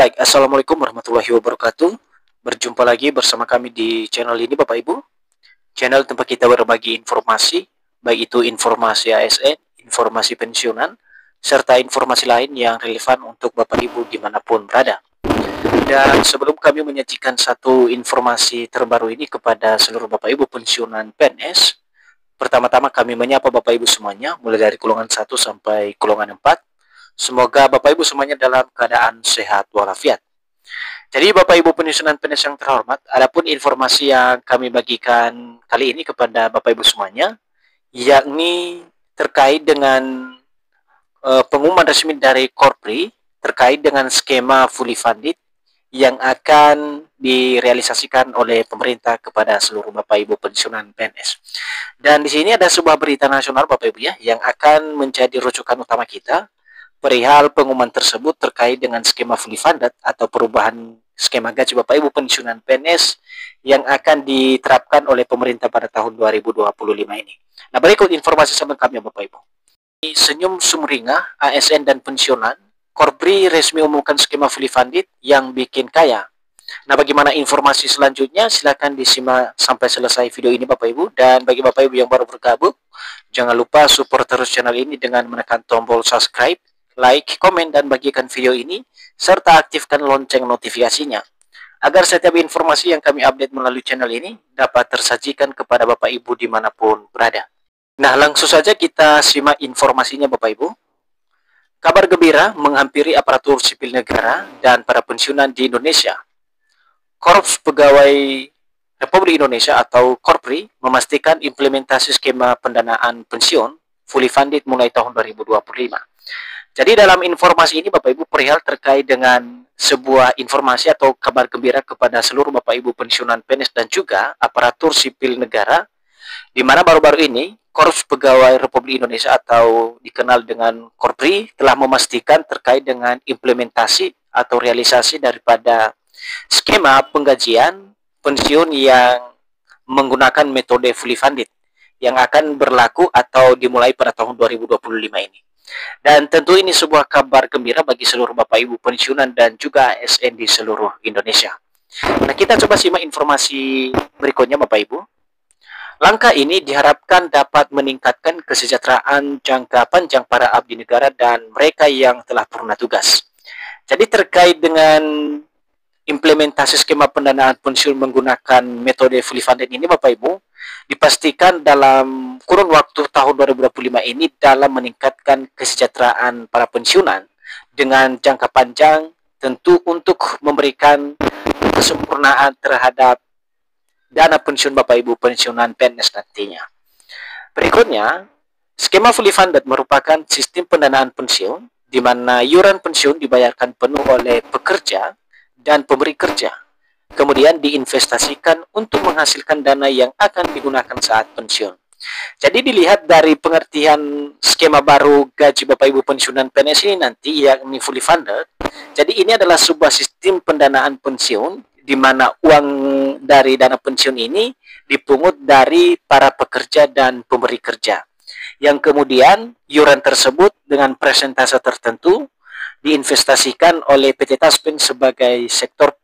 Baik, Assalamualaikum warahmatullahi wabarakatuh. Berjumpa lagi bersama kami di channel ini Bapak Ibu. Channel tempat kita berbagi informasi, baik itu informasi ASN, informasi pensiunan, serta informasi lain yang relevan untuk Bapak Ibu dimanapun berada. Dan sebelum kami menyajikan satu informasi terbaru ini kepada seluruh Bapak Ibu pensiunan PNS, pertama-tama kami menyapa Bapak Ibu semuanya, mulai dari golongan 1 sampai golongan 4. Semoga Bapak Ibu semuanya dalam keadaan sehat walafiat. Jadi Bapak Ibu pensiunan PNS yang terhormat, adapun informasi yang kami bagikan kali ini kepada Bapak Ibu semuanya, yakni terkait dengan pengumuman resmi dari Korpri terkait dengan skema fully funded yang akan direalisasikan oleh pemerintah kepada seluruh Bapak Ibu pensiunan PNS. Dan di sini ada sebuah berita nasional Bapak Ibu ya, yang akan menjadi rujukan utama kita perihal pengumuman tersebut terkait dengan skema fully funded atau perubahan skema gaji Bapak Ibu pensiunan PNS yang akan diterapkan oleh pemerintah pada tahun 2025 ini. Nah, berikut informasi selengkapnya Bapak Ibu. Senyum sumringah ASN dan pensiunan, Korpri resmi umumkan skema fully funded yang bikin kaya. Nah, bagaimana informasi selanjutnya? Silakan disimak sampai selesai video ini Bapak Ibu. Dan bagi Bapak Ibu yang baru bergabung, jangan lupa support terus channel ini dengan menekan tombol subscribe, like, komen, dan bagikan video ini, serta aktifkan lonceng notifikasinya, agar setiap informasi yang kami update melalui channel ini dapat tersajikan kepada Bapak Ibu dimanapun berada. Nah, langsung saja kita simak informasinya Bapak Ibu. Kabar gembira menghampiri aparatur sipil negara dan para pensiunan di Indonesia. Korps Pegawai Republik Indonesia atau Korpri memastikan implementasi skema pendanaan pensiun fully funded mulai tahun 2025. Jadi dalam informasi ini Bapak Ibu perihal terkait dengan sebuah informasi atau kabar gembira kepada seluruh Bapak Ibu pensiunan PNS dan juga aparatur sipil negara, di mana baru-baru ini Korps Pegawai Republik Indonesia atau dikenal dengan Korpri telah memastikan terkait dengan implementasi atau realisasi daripada skema penggajian pensiun yang menggunakan metode fully funded yang akan berlaku atau dimulai pada tahun 2025 ini. Dan tentu ini sebuah kabar gembira bagi seluruh Bapak Ibu pensiunan dan juga ASN di seluruh Indonesia. Nah, kita coba simak informasi berikutnya Bapak Ibu. Langkah ini diharapkan dapat meningkatkan kesejahteraan jangka panjang para abdi negara dan mereka yang telah purna tugas. Jadi terkait dengan implementasi skema pendanaan pensiun menggunakan metode fully funded ini Bapak Ibu, dipastikan dalam kurun waktu tahun 2025 ini dalam meningkatkan kesejahteraan para pensiunan dengan jangka panjang, tentu untuk memberikan kesempurnaan terhadap dana pensiun Bapak Ibu pensiunan PNS nantinya. Berikutnya, skema fully funded merupakan sistem pendanaan pensiun di mana iuran pensiun dibayarkan penuh oleh pekerja dan pemberi kerja, kemudian diinvestasikan untuk menghasilkan dana yang akan digunakan saat pensiun. Jadi dilihat dari pengertian skema baru gaji Bapak Ibu pensiunan PNS ini nanti yakni fully funded. Jadi ini adalah sebuah sistem pendanaan pensiun di mana uang dari dana pensiun ini dipungut dari para pekerja dan pemberi kerja, yang kemudian iuran tersebut dengan persentase tertentu diinvestasikan oleh PT Taspen sebagai sektor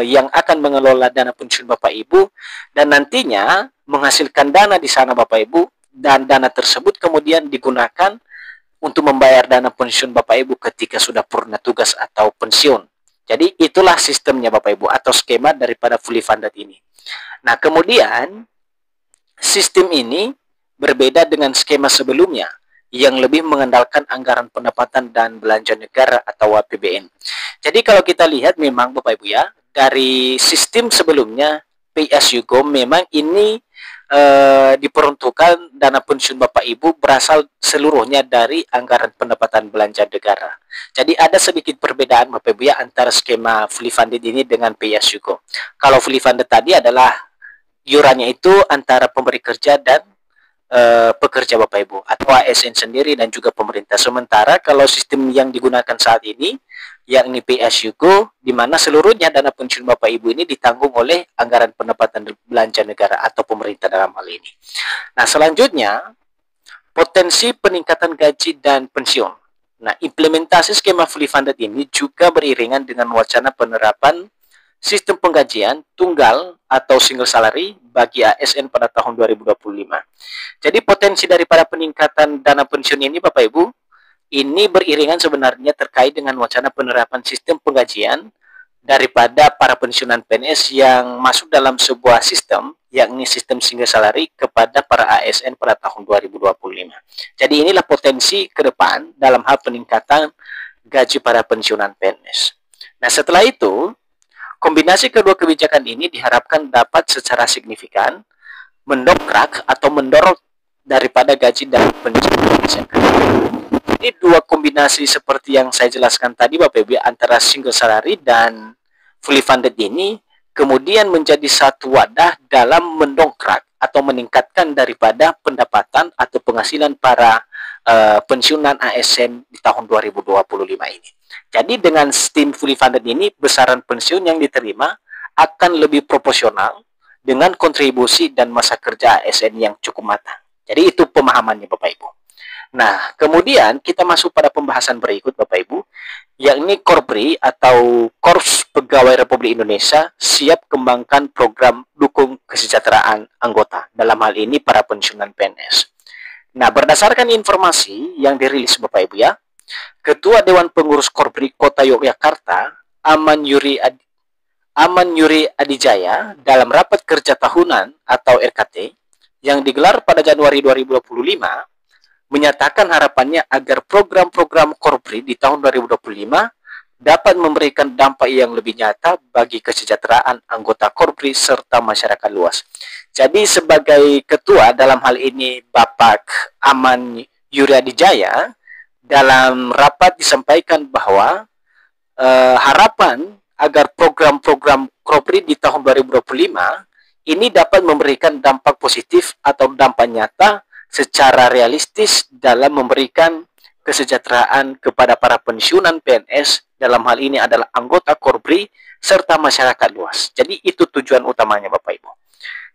yang akan mengelola dana pensiun Bapak Ibu dan nantinya menghasilkan dana di sana Bapak Ibu, dan dana tersebut kemudian digunakan untuk membayar dana pensiun Bapak Ibu ketika sudah purna tugas atau pensiun. Jadi itulah sistemnya Bapak Ibu atau skema daripada fully funded ini. Nah, kemudian sistem ini berbeda dengan skema sebelumnya yang lebih mengandalkan anggaran pendapatan dan belanja negara atau APBN. Jadi kalau kita lihat memang Bapak Ibu ya, dari sistem sebelumnya Pay as you go memang ini diperuntukkan dana pensiun Bapak Ibu berasal seluruhnya dari anggaran pendapatan belanja negara. Jadi ada sedikit perbedaan Bapak Ibu ya antara skema fully funded ini dengan Pay as you go. Kalau fully funded tadi adalah iurannya itu antara pemberi kerja dan pekerja Bapak Ibu atau ASN sendiri dan juga pemerintah. Sementara kalau sistem yang digunakan saat ini yakni Pay as you go, di mana seluruhnya dana pensiun Bapak Ibu ini ditanggung oleh anggaran pendapatan belanja negara atau pemerintah dalam hal ini. Nah, selanjutnya potensi peningkatan gaji dan pensiun. Nah, implementasi skema fully funded ini juga beriringan dengan wacana penerapan sistem penggajian tunggal atau single salary bagi ASN pada tahun 2025. Jadi potensi daripada peningkatan dana pensiun ini Bapak Ibu, ini beriringan sebenarnya terkait dengan wacana penerapan sistem penggajian daripada para pensiunan PNS yang masuk dalam sebuah sistem, yakni sistem single salary kepada para ASN pada tahun 2025. Jadi inilah potensi ke depan dalam hal peningkatan gaji para pensiunan PNS. Nah, setelah itu, kombinasi kedua kebijakan ini diharapkan dapat secara signifikan mendongkrak atau mendorong daripada gaji dan pensiunan PNS. Jadi dua kombinasi seperti yang saya jelaskan tadi Bapak Ibu antara single salary dan fully funded ini kemudian menjadi satu wadah dalam mendongkrak atau meningkatkan daripada pendapatan atau penghasilan para pensiunan ASN di tahun 2025 ini. Jadi dengan sistem fully funded ini besaran pensiun yang diterima akan lebih proporsional dengan kontribusi dan masa kerja ASN yang cukup matang. Jadi itu pemahamannya Bapak Ibu. Nah, kemudian kita masuk pada pembahasan berikut Bapak Ibu, yakni Korpri atau Korps Pegawai Republik Indonesia siap kembangkan program dukung kesejahteraan anggota, dalam hal ini para pensiunan PNS. Nah, berdasarkan informasi yang dirilis Bapak Ibu ya, Ketua Dewan Pengurus Korpri Kota Yogyakarta, Aman Yuri Adijaya, dalam rapat kerja tahunan atau RKT yang digelar pada Januari 2025, menyatakan harapannya agar program-program Korpri di tahun 2025 dapat memberikan dampak yang lebih nyata bagi kesejahteraan anggota Korpri serta masyarakat luas. Jadi sebagai ketua dalam hal ini Bapak Aman Yuryadijaya, dalam rapat disampaikan bahwa harapan agar program-program Korpri di tahun 2025 ini dapat memberikan dampak positif atau dampak nyata secara realistis dalam memberikan kesejahteraan kepada para pensiunan PNS, dalam hal ini adalah anggota Korpri serta masyarakat luas. Jadi itu tujuan utamanya Bapak Ibu.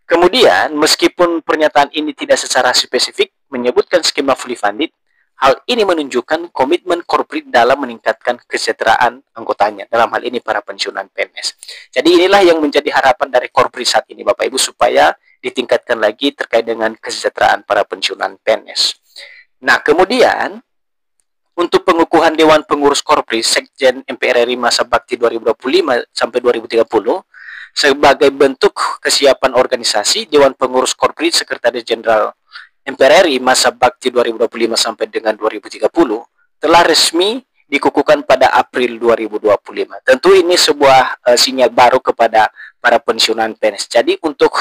Kemudian meskipun pernyataan ini tidak secara spesifik menyebutkan skema fully funded, hal ini menunjukkan komitmen Korpri dalam meningkatkan kesejahteraan anggotanya, dalam hal ini para pensiunan PNS. Jadi inilah yang menjadi harapan dari Korpri saat ini Bapak Ibu, supaya ditingkatkan lagi terkait dengan kesejahteraan para pensiunan PNS. Nah, kemudian untuk pengukuhan Dewan Pengurus Korpri Sekjen MPR RI masa bakti 2025 sampai 2030 sebagai bentuk kesiapan organisasi, Dewan Pengurus Korpri Sekretaris Jenderal MPR RI masa bakti 2025 sampai dengan 2030 telah resmi dikukuhkan pada April 2025. Tentu ini sebuah sinyal baru kepada para pensiunan PNS. Jadi untuk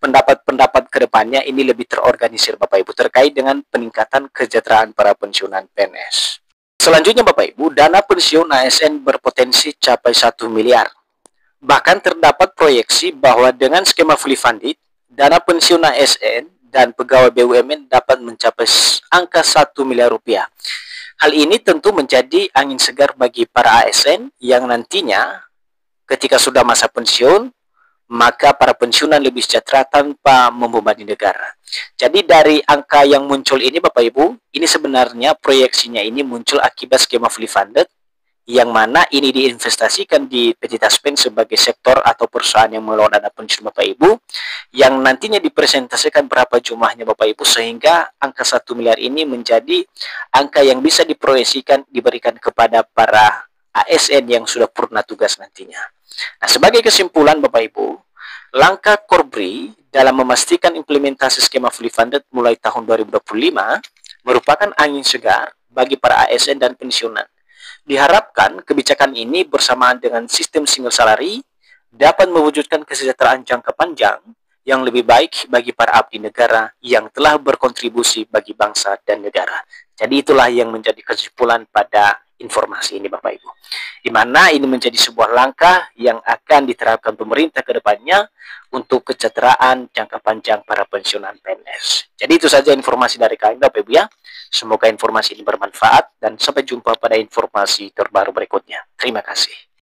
pendapat-pendapat kedepannya ini lebih terorganisir Bapak Ibu terkait dengan peningkatan kesejahteraan para pensiunan PNS. Selanjutnya Bapak Ibu, dana pensiun ASN berpotensi capai 1 miliar. Bahkan terdapat proyeksi bahwa dengan skema fully funded, dana pensiun ASN dan pegawai BUMN dapat mencapai angka 1 miliar rupiah. Hal ini tentu menjadi angin segar bagi para ASN yang nantinya ketika sudah masa pensiun, maka para pensiunan lebih sejahtera tanpa membebani negara. Jadi dari angka yang muncul ini Bapak Ibu, ini sebenarnya proyeksinya ini muncul akibat skema fully funded, yang mana ini diinvestasikan di PT Taspen sebagai sektor atau perusahaan yang mengelola dana pensiun Bapak Ibu, yang nantinya dipresentasikan berapa jumlahnya Bapak Ibu, sehingga angka 1 miliar ini menjadi angka yang bisa diproyeksikan diberikan kepada para ASN yang sudah purna tugas nantinya. Nah, sebagai kesimpulan Bapak Ibu, langkah Korpri dalam memastikan implementasi skema fully funded mulai tahun 2025 merupakan angin segar bagi para ASN dan pensiunan. Diharapkan kebijakan ini bersamaan dengan sistem single salary dapat mewujudkan kesejahteraan jangka panjang yang lebih baik bagi para abdi negara yang telah berkontribusi bagi bangsa dan negara. Jadi itulah yang menjadi kesimpulan pada informasi ini Bapak Ibu, di mana ini menjadi sebuah langkah yang akan diterapkan pemerintah ke depannya untuk kesejahteraan jangka panjang para pensiunan PNS. Jadi itu saja informasi dari kami Bapak Ibu ya. Semoga informasi ini bermanfaat dan sampai jumpa pada informasi terbaru berikutnya. Terima kasih.